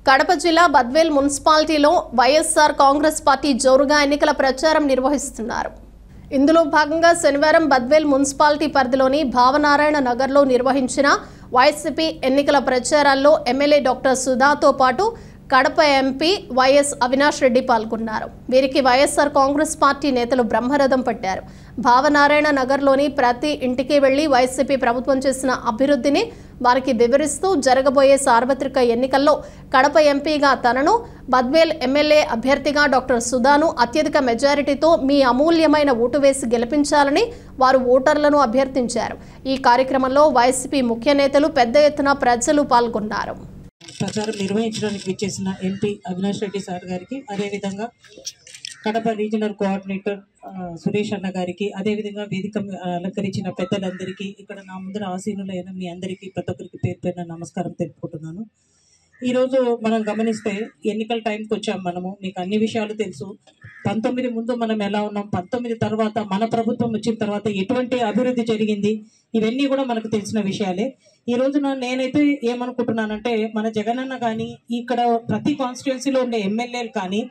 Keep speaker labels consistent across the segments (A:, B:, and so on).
A: కడప జిల్లా బద్వేల్ మున్సిపాలిటీలో వైఎస్ఆర్ కాంగ్రెస్ పార్టీ జోరుగా ఎన్నికల ప్రచారం నిర్వహిస్తున్నారు. ఇందులో భాగంగా శనివారం బద్వేల్ మున్సిపాలిటీ పరిధిలోని భావనారాయణ నగర్లో నిర్వహించిన వైసీపీ ఎన్నికల ప్రచారాల్లో ఎమ్మెల్యే డాక్టర్ సుధాతో పాటు కడప ఎంపీ వైఎస్ అవినాష్ రెడ్డి పాల్గొన్నారు. వీరికి వైఎస్ఆర్ కాంగ్రెస్ పార్టీ నేతలు బ్రహ్మరథం పట్టారు. భావనారాయణ నగర్లోని ప్రతి ఇంటికి వెళ్లి వైసీపీ ప్రభుత్వం చేసిన అభివృద్ధిని వారికి వివరిస్తూ జరగబోయే సార్వత్రిక ఎన్నికల్లో కడప ఎంపీగా తనను, బద్వేల్ ఎమ్మెల్యే అభ్యర్థిగా డాక్టర్ సుధాను అత్యధిక మెజారిటీతో మీ అమూల్యమైన ఓటు వేసి గెలిపించాలని వారు ఓటర్లను అభ్యర్థించారు. ఈ కార్యక్రమంలో వైసీపీ ముఖ్య నేతలు పెద్ద ఎత్తున ప్రజలు పాల్గొన్నారు.
B: ప్రచారం నిర్వహించడానికి విచ్చేసిన ఎంపీ అవినాష్ రెడ్డి సార్ గారికి, అదేవిధంగా కడప రీజనల్ కోఆర్డినేటర్ సురేష్ అన్న గారికి, అదేవిధంగా వేదిక అలంకరించిన పెద్దలందరికీ, ఇక్కడ నా ముందర ఆసీనులైన మీ అందరికీ ప్రతి ఒక్కరికి పేరు పేరున నమస్కారం తెలుపుకుంటున్నాను. ఈరోజు మనం గమనిస్తే ఎన్నికల టైంకి వచ్చాం. మీకు అన్ని విషయాలు తెలుసు. 19 ముందు మనం ఎలా ఉన్నాం, 19 తర్వాత మన ప్రభుత్వం వచ్చిన తర్వాత ఎటువంటి అభివృద్ధి జరిగింది, ఇవన్నీ కూడా మనకు తెలిసిన విషయాలే. ఈ రోజున నేనైతే ఏమనుకుంటున్నానంటే, మన జగనన్న కానీ, ఇక్కడ ప్రతి కాన్స్టిట్యున్సీలో ఉండే ఎమ్మెల్యేలు కానీ,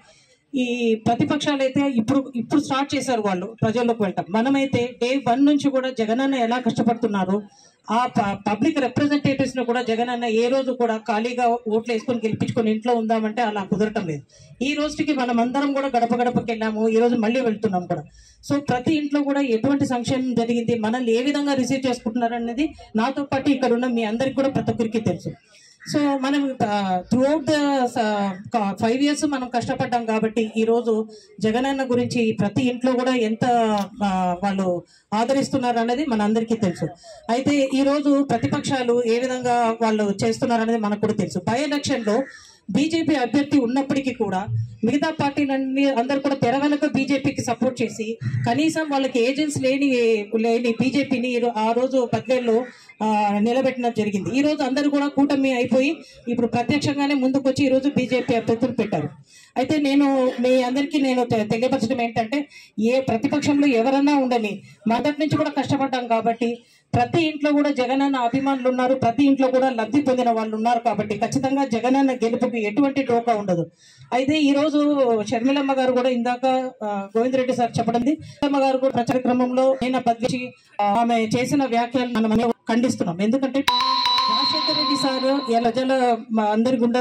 B: ఈ ప్రతిపక్షాలు అయితే ఇప్పుడు స్టార్ట్ చేశారు వాళ్ళు ప్రజల్లోకి వెళ్ళటం. మనమైతే డే 1 నుంచి కూడా జగనన్న ఎలా కష్టపడుతున్నారు, ఆ పబ్లిక్ రిప్రజెంటేటివ్స్ ను కూడా జగనన్న ఏ రోజు కూడా ఖాళీగా ఓట్లు వేసుకొని గెలిపించుకొని ఇంట్లో ఉందామంటే అలా కుదరటం లేదు. ఈ రోజుకి మనం అందరం కూడా గడప గడపకి వెళ్ళాము, ఈ రోజు మళ్ళీ వెళ్తున్నాం కూడా. సో ప్రతి ఇంట్లో కూడా ఎటువంటి సంక్షేమం జరిగింది, మనల్ని ఏ విధంగా రిసీవ్ చేసుకుంటున్నారు అనేది నాతో పాటు ఇక్కడ ఉన్న మీ అందరికి కూడా ప్రతి ఒక్కరికి తెలుసు. సో మనం త్రూఅవుట్ ద 5 years మనం కష్టపడ్డాం కాబట్టి ఈ రోజు జగనన్న గురించి ప్రతి ఇంట్లో కూడా ఎంత వాళ్ళు ఆదరిస్తున్నారు అనేది మన అందరికీ తెలుసు. అయితే ఈ రోజు ప్రతిపక్షాలు ఏ విధంగా వాళ్ళు చేస్తున్నారు అనేది మనకు కూడా తెలుసు. బై ఎలక్షన్ లో బీజేపీ అభ్యర్థి ఉన్నప్పటికీ కూడా మిగతా పార్టీలన్నీ అందరు కూడా తెర వెనక బీజేపీకి సపోర్ట్ చేసి, కనీసం వాళ్ళకి ఏజెంట్స్ లేని బీజేపీని ఆ రోజు బద్వేల్లో నిలబెట్టడం జరిగింది. ఈ రోజు అందరూ కూడా కూటమి అయిపోయి ఇప్పుడు ప్రత్యక్షంగానే ముందుకొచ్చి ఈ రోజు బీజేపీ అభ్యర్థులు పెట్టారు. అయితే నేను మీ అందరికీ తెలియపరచడం ఏంటంటే, ఏ ప్రతిపక్షంలో ఎవరన్నా ఉండని మొదటి నుంచి కూడా కష్టపడ్డాం కాబట్టి ప్రతి ఇంట్లో కూడా జగనన్న అభిమానులు ఉన్నారు, ప్రతి ఇంట్లో కూడా లబ్ధి పొందిన వాళ్ళు ఉన్నారు కాబట్టి ఖచ్చితంగా జగనన్న గెలుపుకి ఎటువంటి డోకా ఉండదు. అయితే ఈ రోజు షర్మిలమ్మ గారు కూడా ఇందాక గోవిందరెడ్డి సార్ చెప్పడండి, షర్మిలమ్మ గారు కూడా ప్రచార క్రమంలో నేను బదిలి ఆమె చేసిన వ్యాఖ్యలు మనం ఖండిస్తున్నాం. ఎందుకంటే రాజశేఖర రెడ్డి సార్ ప్రజల అందరి గుండా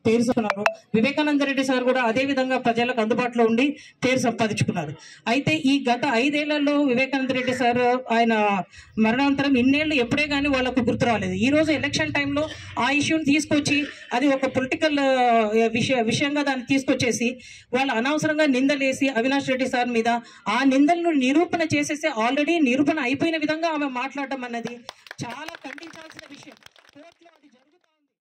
B: పేరు సంపాదించుకున్నారు, వివేకానంద రెడ్డి సార్ కూడా అదే విధంగా ప్రజలకు అందుబాటులో ఉండి పేరు సంపాదించుకున్నారు. అయితే ఈ గత 5 ఏళ్లలో వివేకానంద రెడ్డి సార్ ఆయన మరణాంతరం ఇన్నేళ్లు ఎప్పుడే కానీ వాళ్ళకు గుర్తు రాలేదు. ఈ రోజు ఎలక్షన్ టైంలో ఆ ఇష్యూని తీసుకొచ్చి అది ఒక పొలిటికల్ విషయంగా దాన్ని తీసుకొచ్చేసి వాళ్ళు అనవసరంగా నిందలేసి అవినాష్ రెడ్డి సార్ మీద ఆ నిందలను నిరూపణ చేసేసి ఆల్రెడీ నిరూపణ అయిపోయిన విధంగా ఆమె మాట్లాడడం అన్నది చాలా ఖండించాల్సిన విషయం. కోర్టులో